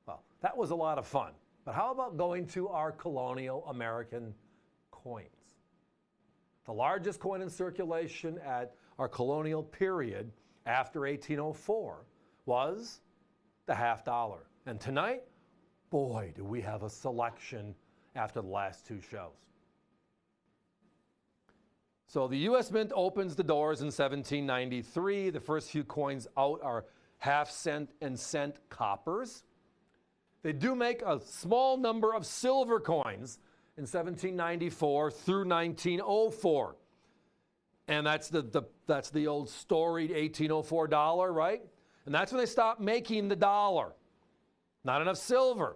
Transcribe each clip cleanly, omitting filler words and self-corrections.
Well, that was a lot of fun. But how about going to our colonial American coins? The largest coin in circulation at our colonial period after 1804 was the half dollar. And tonight, boy, do we have a selection after the last two shows. So the U.S. Mint opens the doors in 1793. The first few coins out are half-cent and cent coppers. They do make a small number of silver coins in 1794 through 1904. And that's the old storied 1804 dollar, right? And that's when they stopped making the dollar. Not enough silver.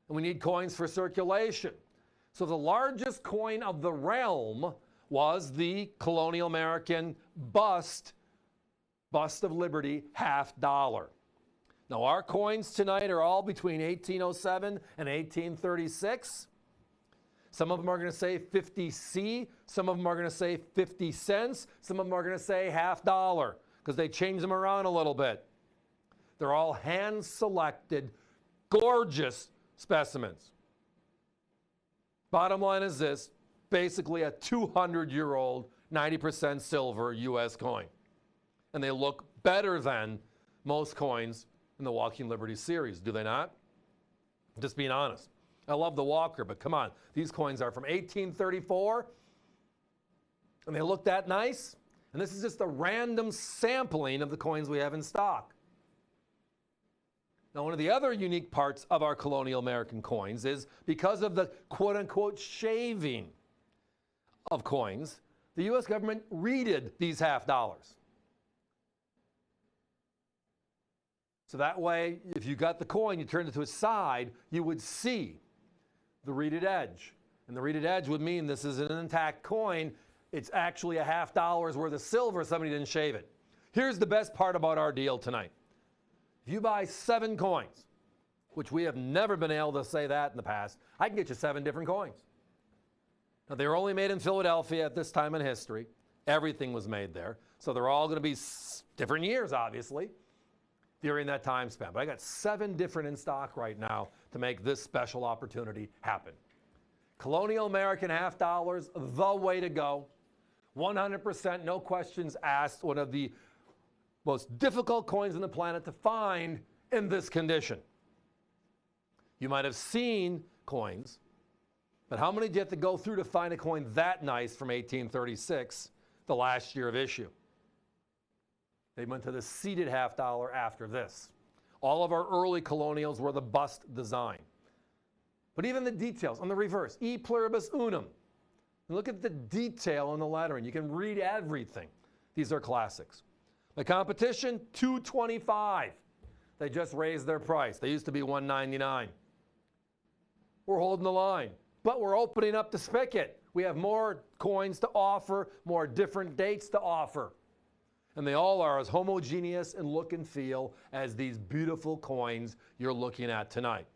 And we need coins for circulation. So the largest coin of the realm was the colonial American bust of Liberty half dollar. Now our coins tonight are all between 1807 and 1836. Some of them are going to say 50C. Some of them are going to say 50 cents. Some of them are going to say half dollar because they change them around a little bit. They're all hand-selected, gorgeous specimens. Bottom line is this, basically a 200-year-old, 90% silver U.S. coin. And they look better than most coins in the Walking Liberty series, do they not? Just being honest. I love the Walker, but come on. These coins are from 1834, and they look that nice. And this is just a random sampling of the coins we have in stock. Now, one of the other unique parts of our colonial American coins is because of the quote-unquote shaving of coins, the U.S. government reeded these half dollars. So that way, if you got the coin, you turned it to its side, you would see the reeded edge. And the reeded edge would mean this is an intact coin. It's actually a half dollar's worth of silver. Somebody didn't shave it. Here's the best part about our deal tonight. If you buy 7 coins, which we have never been able to say that in the past, I can get you 7 different coins. Now, they were only made in Philadelphia at this time in history. Everything was made there. So they're all going to be different years, obviously, during that time span. But I got 7 different in stock right now to make this special opportunity happen. Colonial American half dollars, the way to go. 100%, no questions asked. One of the most difficult coins on the planet to find in this condition. You might have seen coins, but how many do you have to go through to find a coin that nice from 1836, the last year of issue? They went to the seated half dollar after this. All of our early colonials were the bust design. But even the details on the reverse, E pluribus unum. Look at the detail on the lettering. You can read everything. These are classics. The competition, $2.25. They just raised their price. They used to be $1.99. We're holding the line, but we're opening up the spigot. We have more coins to offer, more different dates to offer. And they all are as homogeneous in look and feel as these beautiful coins you're looking at tonight.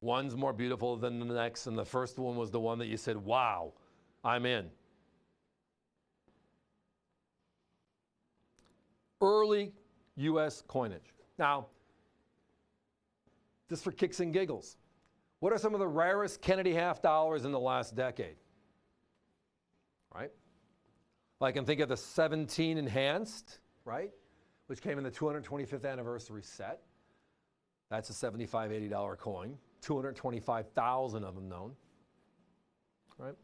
One's more beautiful than the next, and the first one was the one that you said, wow, I'm in. Early U.S. coinage. Now, just for kicks and giggles, what are some of the rarest Kennedy half dollars in the last decade? Right? Well, I can think of the 17 enhanced, right? Which came in the 225th anniversary set. That's a $75, $80 coin. 225,000 of them known, right?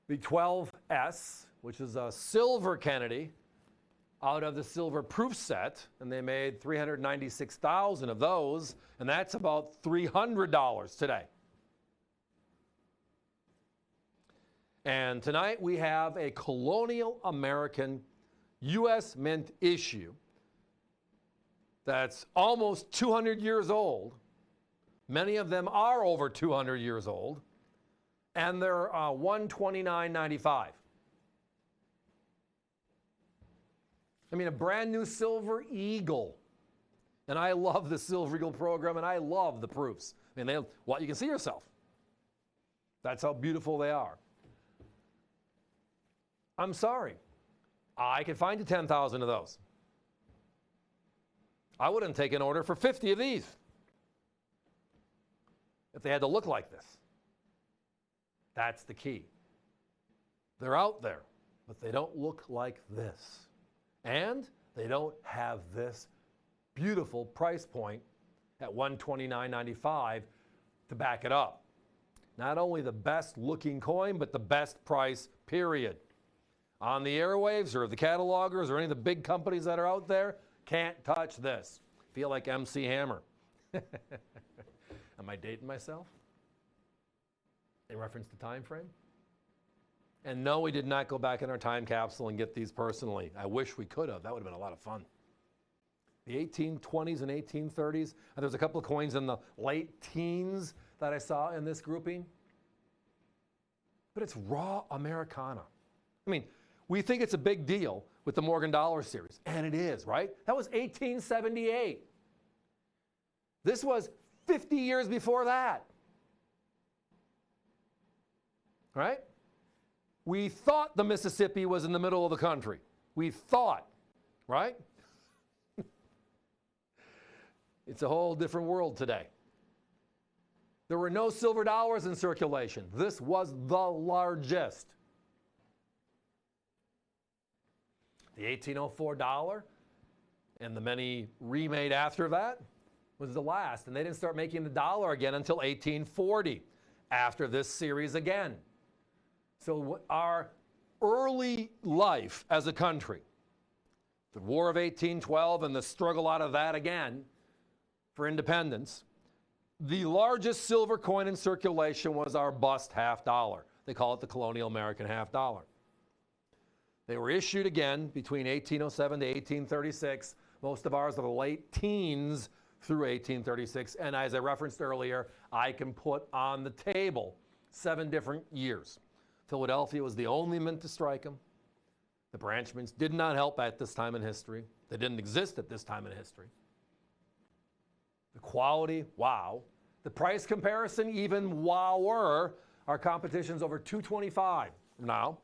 The 12S, which is a silver Kennedy out of the silver proof set, and they made 396,000 of those, and that's about $300 today. And tonight we have a colonial American U.S. Mint issue that's almost 200 years old. Many of them are over 200 years old, and they're $129.95. I mean, a brand new Silver Eagle. And I love the Silver Eagle program, and I love the proofs. I mean, you can see yourself. That's how beautiful they are. I'm sorry. I could find you 10,000 of those. I wouldn't take an order for 50 of these if they had to look like this. That's the key. They're out there, but they don't look like this. And they don't have this beautiful price point at $129.95 to back it up. Not only the best looking coin, but the best price, period. On the airwaves or the catalogers or any of the big companies that are out there, can't touch this. Feel like MC Hammer. Am I dating myself? In reference to time frame? And no, we did not go back in our time capsule and get these personally. I wish we could have. That would have been a lot of fun. The 1820s and 1830s, and there's a couple of coins in the late teens that I saw in this grouping. But it's raw Americana. I mean, we think it's a big deal with the Morgan Dollar series, and it is, right? That was 1878. This was 50 years before that. Right? We thought the Mississippi was in the middle of the country. We thought, right? It's a whole different world today. There were no silver dollars in circulation. This was the largest. The 1804 dollar and the many remade after that was the last. And they didn't start making the dollar again until 1840, after this series again. So our early life as a country, the War of 1812 and the struggle out of that again for independence, the largest silver coin in circulation was our bust half dollar. They call it the colonial American half dollar. They were issued again between 1807 to 1836. Most of ours are the late teens through 1836. And as I referenced earlier, I can put on the table 7 different years. Philadelphia was the only mint to strike them. The branch mints did not help at this time in history. They didn't exist at this time in history. The quality, wow. The price comparison, even wower. Our competition's over $225 now.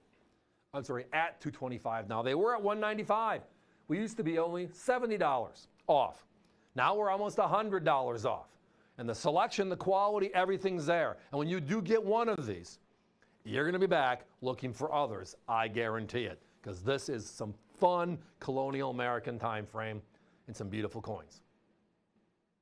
I'm sorry, at $225 now. They were at $195. We used to be only $70 off. Now we're almost $100 off. And the selection, the quality, everything's there. And when you do get one of these, you're going to be back looking for others, I guarantee it, because this is some fun colonial American time frame and some beautiful coins.